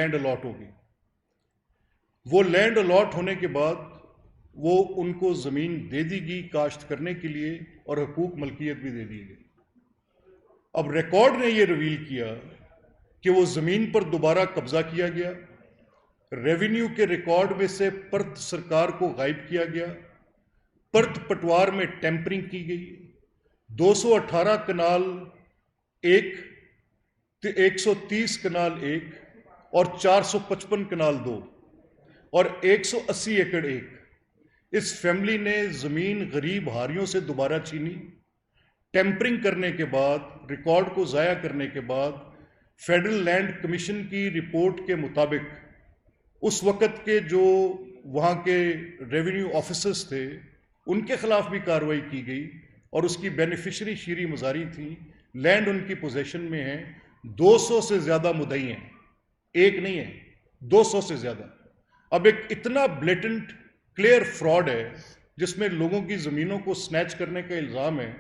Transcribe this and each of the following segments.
Land allot होगी। वो land allot होने के बाद वो उनको ज़मीन दे दी गई काश्त करने के लिए और हकूक मलकियत भी दे दी गई। अब रिकॉर्ड ने ये रिवील किया कि वो ज़मीन पर दोबारा कब्जा किया गया, रेवेन्यू के रिकॉर्ड में से परत सरकार को गायब किया गया, परत पटवार में टेम्परिंग की गई, 218 कनाल 1, 130 कनाल 1 और 455 कनाल 2 और 180 एकड़ 1। इस फैमिली ने ज़मीन गरीब हारियों से दोबारा छीनी। टेम्परिंग करने के बाद, रिकॉर्ड को ज़ाया करने के बाद, फेडरल लैंड कमीशन की रिपोर्ट के मुताबिक उस वक़्त के जो वहाँ के रेवेन्यू ऑफिसर्स थे उनके ख़िलाफ़ भी कार्रवाई की गई और उसकी बेनिफिशरी शीरी मज़ारी थी। लैंड उनकी पोजेशन में है, 200 से ज़्यादा मुद्दई हैं, एक नहीं है, 200 से ज़्यादा। अब एक इतना ब्लेटेंट क्लियर फ्रॉड है जिसमें लोगों की ज़मीनों को स्नैच करने का इल्ज़ाम है।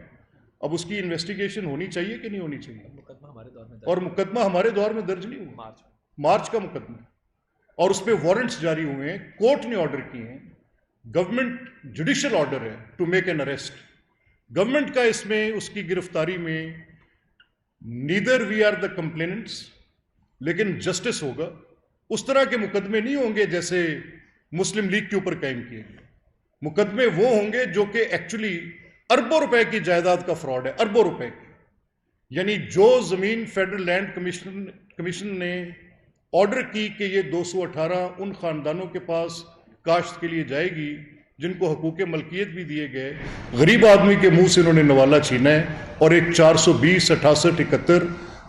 अब उसकी इन्वेस्टिगेशन होनी चाहिए कि नहीं होनी चाहिए? मुकदमा हमारे दौर में, और मुकदमा हमारे दौर में दर्ज नहीं हुआ, मार्च का मुकदमा, और उस पर वारंट्स जारी हुए हैं, कोर्ट ने ऑर्डर किए हैं, गवर्नमेंट जुडिशियल ऑर्डर है to make an arrest. Government का इसमें उसकी गिरफ्तारी में neither we are the complainants, लेकिन जस्टिस होगा। उस तरह के मुकदमे नहीं होंगे जैसे मुस्लिम लीग के ऊपर कायम किए गए। मुकदमे वो होंगे जो कि एक्चुअली अरबों रुपए की जायदाद का फ्रॉड है, अरबों रुपए की। यानी जो जमीन फेडरल लैंड कमीशन ने ऑर्डर की कि ये 218 उन खानदानों के पास काश्त के लिए जाएगी जिनको हकूक मलकियत भी दिए गए, गरीब आदमी के मुंह से उन्होंने नवाला छीना है और एक 420, 68, 71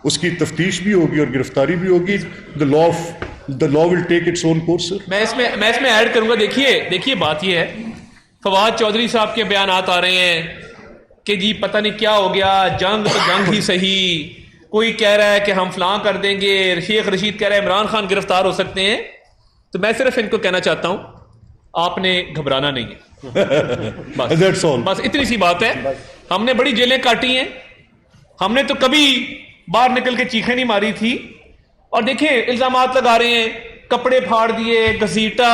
उसकी तफ्तीश भी होगी और गिरफ्तारी भी होगी। The law will take its own course. मैं इसमें ऐड करूंगा। देखिए बात ये है, फवाद चौधरी साहब के बयानात आ रहे हैं कि जी पता नहीं क्या हो गया, जंग तो जंग ही सही, कोई कह रहा है कि हम फलां कर देंगे, शेख रशीद कह रहा है इमरान खान गिरफ्तार हो सकते हैं। तो मैं सिर्फ इनको कहना चाहता हूं, आपने घबराना नहीं है, बस इतनी सी बात है। हमने बड़ी जेलें काटी हैं, हमने तो कभी बाहर निकल के चीखें नहीं मारी थी। और देखिए इल्जामात लगा रहे हैं, कपड़े फाड़ दिए, घसीटा,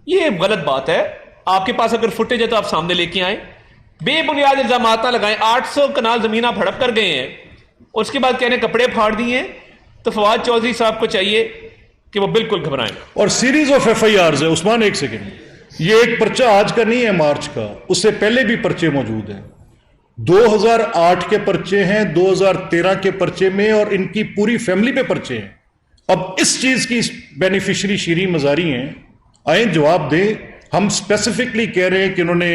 ये गलत बात है। आपके पास अगर फुटेज है तो आप सामने लेके आए, बेबुनियाद इल्जामात ना लगाएं। 800 कनाल जमीन आप हड़प कर गए हैं, उसके बाद कहने कपड़े फाड़ दिए हैं। तो फवाद चौधरी साहब को चाहिए कि वो बिल्कुल घबराएं। और सीरीज ऑफ FIRs है उस्मान, एक सेकेंड, ये एक पर्चा आज का नहीं है, मार्च का, उससे पहले भी पर्चे मौजूद हैं। 2008 के पर्चे हैं, 2013 के पर्चे में, और इनकी पूरी फैमिली पे पर्चे हैं। अब इस चीज की बेनिफिशरी शीरी मजारी हैं, आए जवाब दें। हम स्पेसिफिकली कह रहे हैं कि इन्होंने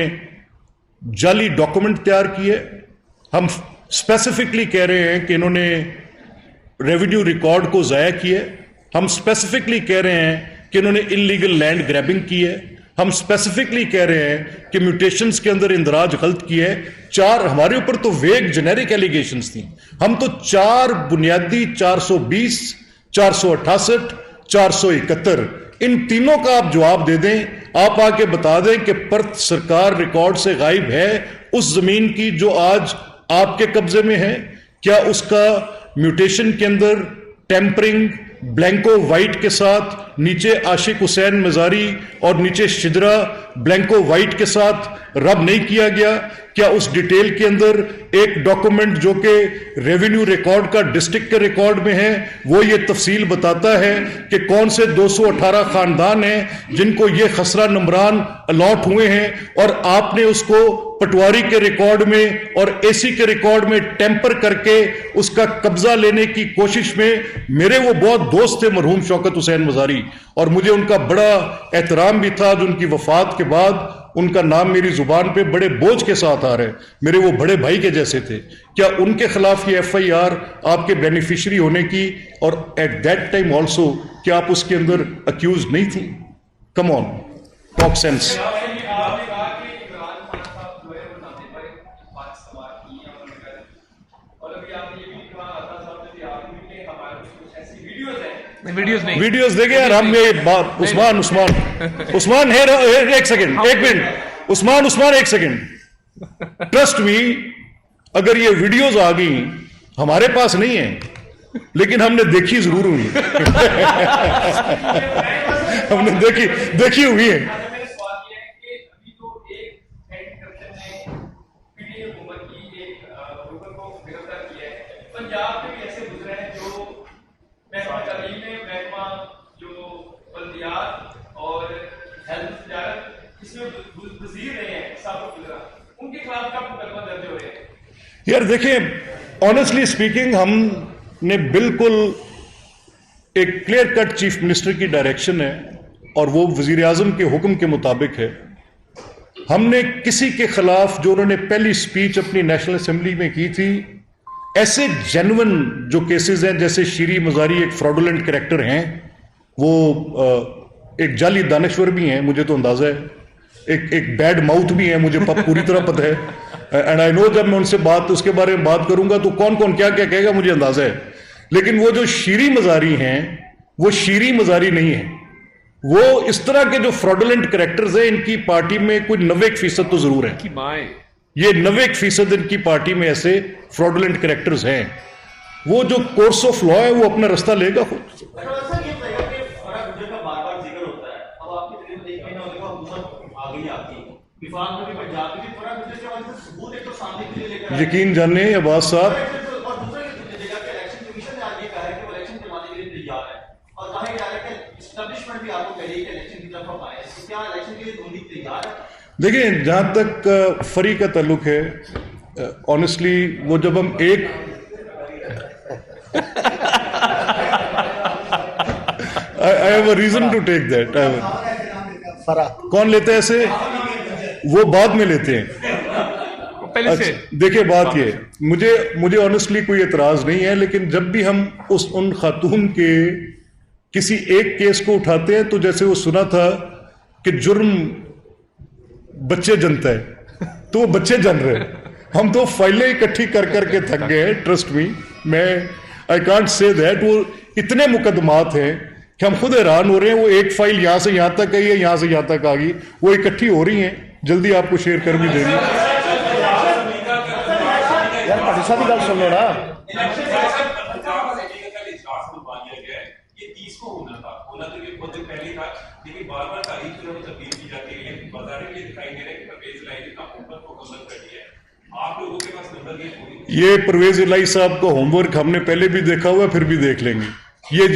जाली डॉक्यूमेंट तैयार किए, हम स्पेसिफिकली कह रहे हैं कि इन्होंने रेवेन्यू रिकॉर्ड को ज़ाया किए, हम स्पेसिफिकली कह रहे हैं कि इन्होंने इलीगल लैंड ग्रैबिंग की है, हम स्पेसिफिकली कह रहे हैं कि म्यूटेशंस के अंदर इंदराज गलत किया है। 4 हमारे ऊपर तो वेग जेनेरिक एलिगेशंस थी, हम तो 4 बुनियादी 420, 468, 471 इन तीनों का आप जवाब दे दें। आप आके बता दें कि परत सरकार रिकॉर्ड से गायब है उस जमीन की जो आज आपके कब्जे में है। क्या उसका म्यूटेशन के अंदर टेम्परिंग ब्लैंको वाइट के साथ, नीचे आशिक हुसैन मजारी और नीचे शिजरा ब्लैंको वाइट के साथ रब नहीं किया गया? क्या उस डिटेल के अंदर एक डॉक्यूमेंट जो कि रेवेन्यू रिकॉर्ड का डिस्ट्रिक्ट के रिकॉर्ड में है वो ये तफसील बताता है कि कौन से 218 खानदान हैं जिनको ये खसरा नंबरान अलॉट हुए हैं, और आपने उसको पटवारी के रिकॉर्ड में और AC के रिकॉर्ड में टेम्पर करके उसका कब्जा लेने की कोशिश में। मेरे वो बहुत दोस्त थे मरहूम शौकत हुसैन मजारी, और मुझे उनका बड़ा एहतराम भी था। जो उनकी वफात के बाद उनका नाम मेरी जुबान पे बड़े बोझ के साथ आ रहा है, मेरे वो बड़े भाई के जैसे थे। क्या उनके खिलाफ ये FIR आपके बेनिफिशरी होने की, और एट दैट टाइम ऑल्सो क्या आप उसके अंदर अक्यूज नहीं थी? Come on, talk sense. Videos देखे यार हम। ये उस्मान है, एक सेकंड, एक मिनट, उस्मान एक सेकंड। ट्रस्ट मी, अगर ये वीडियोस आ गई, हमारे पास नहीं है, لیکن ہم نے دیکھی ضرور ہوئی ہم نے دیکھی ہوئی ہے. پنجاب میں بھی ایسے گزرے ہیں جو محکمہ تعلیم میں محکمہ جو بلدیات اور ہیلتھ تجارت اس میں وزیر رہے ہیں سابق گزرا, ان کے خلاف کب مقدمہ درج ہو رہے ہیں؟ یار دیکھیں آنیسٹلی اسپیکنگ ہم نے بالکل ایک کلیئر کٹ چیف منسٹر کی ڈائریکشن ہے اور وہ وزیر اعظم کے حکم کے مطابق ہے. ہم نے کسی کے خلاف جو انہوں نے پہلی سپیچ اپنی نیشنل اسمبلی میں کی تھی ایسے جینون جو کیسز ہیں جیسے شیری مزاری ایک فراڈولنٹ کریکٹر ہیں, وہ ایک جعلی دانشور بھی ہیں مجھے تو اندازہ ہے, ایک بیڈ ماؤتھ بھی ہیں مجھے پوری طرح پتہ ہے, اینڈ آئی نو جب میں ان سے اس کے بارے میں بات کروں گا تو کون کون کیا کہے گا مجھے اندازہ ہے. لیکن وہ جو شیری مزاری ہیں وہ شیری مزاری نہیں ہیں, وہ اس طرح کے جو فراڈولنٹ کریکٹرز ہیں ان کی پارٹی میں کوئی 90% تو ضرور ہے. یہ 90% ان کی پارٹی میں ایسے فراڈولنٹ کریکٹرز ہیں. وہ جو کورس آف لا ہے وہ اپنا رستہ لے گا خود. یقین جانیں عباس صاحب, دیکھیں جہاں تک فری کا تعلق ہے آنیسٹلی وہ جب ہم ایک I have a reason to take that. کون لیتے ہیں ایسے؟ وہ بعد میں لیتے ہیں. دیکھیں بات یہ مجھے آنیسٹلی کوئی اعتراض نہیں ہے, لیکن جب بھی ہم ان خاتون کے کسی ایک کیس کو اٹھاتے ہیں تو جیسے وہ سنا تھا کہ جرم بچے جنتا ہے تو وہ بچے جن رہے ہیں. ہم تو فائلیں اکٹھی کر کے تھک گئے ہیں. ٹرسٹ می, میں آئی کانٹ سے دیٹ. وہ اتنے مقدمات ہیں کہ ہم خود حیران ہو رہے ہیں. وہ ایک فائل یہاں سے یہاں تک آئی ہے, یہاں سے یہاں تک آ گئی, وہ اکٹھی ہو رہی ہیں, جلدی آپ کو شیئر کر بھی دیں گے. یہ پرویز الہی صاحب کا ہوم ورک ہم نے پہلے بھی دیکھا ہوا ہے, پھر بھی دیکھ لیں گے. یہ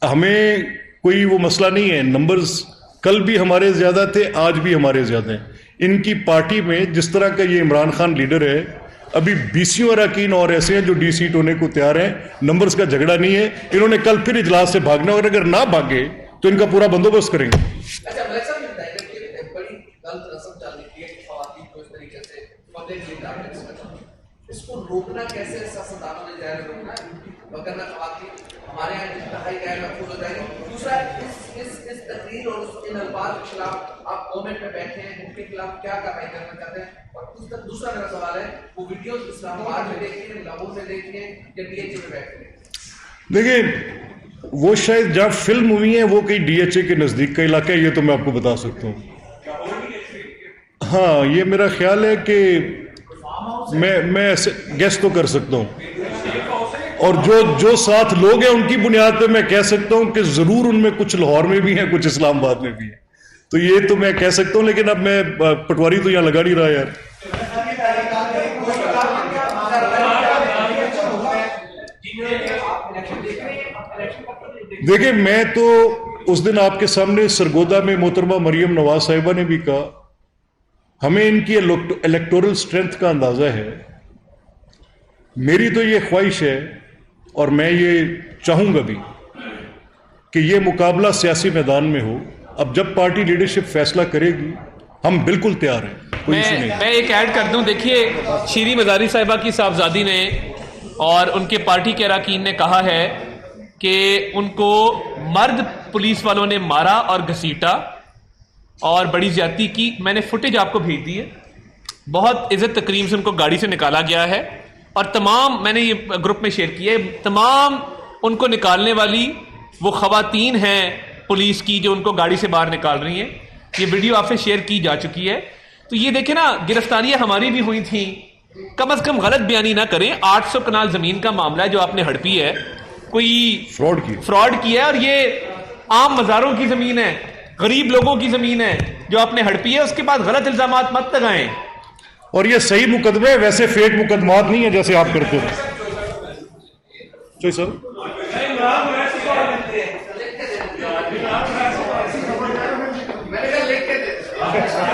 ہمیں کوئی وہ مسئلہ نہیں ہے. نمبرز کل بھی ہمارے زیادہ تھے, آج بھی ہمارے زیادہ ہیں. ان کی پارٹی میں جس طرح کا یہ عمران خان لیڈر ہے, ابھی 20 اراکین اور ایسے ہیں جو ڈی سیٹ ہونے کو تیار ہیں. نمبرز کا جھگڑا نہیں ہے. انہوں نے کل پھر اجلاس سے بھاگنا, اور اگر نہ بھاگے تو ان کا پورا بندوبست کریں گے. اس کو روکنا کیسے سیاستدانوں نے جائز روکنا ہے وگرنہ خواتین ہمارے یہاں انتہائی غیر محفوظ ہو جائیں گے. دوسرا اس تقریر اور ان الفاظ کے خلاف آپ گورنمنٹ میں بیٹھے ہیں, ان کے خلاف کیا کارروائی کرنا چاہتے ہیں؟ اور دوسرا میرا سوال ہے, وہ ویڈیوز اسلام آباد میں دیکھیے, لاہور میں دیکھیے یا ڈی ایچ اے میں بیٹھے ہیں؟ دیکھیں وہ شاید جہاں فلم ہوئی ہیں وہ کہیں ڈی ایچ اے کے نزدیک کا علاقہ ہے, یہ تو میں آپ کو بتا سکتا ہوں. ہاں یہ میرا خیال ہے کہ میں ایسے گیس تو کر سکتا ہوں, اور جو ساتھ لوگ ہیں ان کی بنیاد پہ میں کہہ سکتا ہوں کہ ضرور ان میں کچھ لاہور میں بھی ہیں, کچھ اسلام آباد میں بھی ہیں. تو یہ تو میں کہہ سکتا ہوں, لیکن اب میں پٹواری تو یہاں لگا نہیں رہا یار. دیکھیں میں تو اس دن آپ کے سامنے سرگودا میں محترمہ مریم نواز صاحبہ نے بھی کہا, ہمیں ان کی الیکٹورل سٹرینتھ کا اندازہ ہے. میری تو یہ خواہش ہے اور میں یہ چاہوں گا بھی کہ یہ مقابلہ سیاسی میدان میں ہو. اب جب پارٹی لیڈرشپ فیصلہ کرے گی ہم بالکل تیار ہیں, کوئی ایشو نہیں. میں ایک ایڈ کر دوں, دیکھیے شیری مزاری صاحبہ کی صاحبزادی نے اور ان کے پارٹی کے اراکین نے کہا ہے کہ ان کو مرد پولیس والوں نے مارا اور گھسیٹا اور بڑی زیادتی کی. میں نے فوٹیج آپ کو بھیج دی ہے. بہت عزت تکریم سے ان کو گاڑی سے نکالا گیا ہے, اور تمام میں نے یہ گروپ میں شیئر کیا ہے, تمام ان کو نکالنے والی وہ خواتین ہیں پولیس کی جو ان کو گاڑی سے باہر نکال رہی ہیں. یہ ویڈیو آپ سے شیئر کی جا چکی ہے. تو یہ دیکھیں نا, گرفتاریاں ہماری بھی ہوئی تھیں کم از کم غلط بیانی نہ کریں. 800 کنال زمین کا معاملہ ہے جو آپ نے ہڑپی ہے, کوئی فراڈ کیا ہے, اور یہ عام مزاروں کی زمین ہے, غریب لوگوں کی زمین ہے جو آپ نے ہڑپی ہے. اس کے بعد غلط الزامات مت لگائیں. اور یہ صحیح مقدمے, ویسے فیک مقدمات نہیں ہیں جیسے آپ کرتے ہیں. جی سر. میں نے کہا لکھ کے دے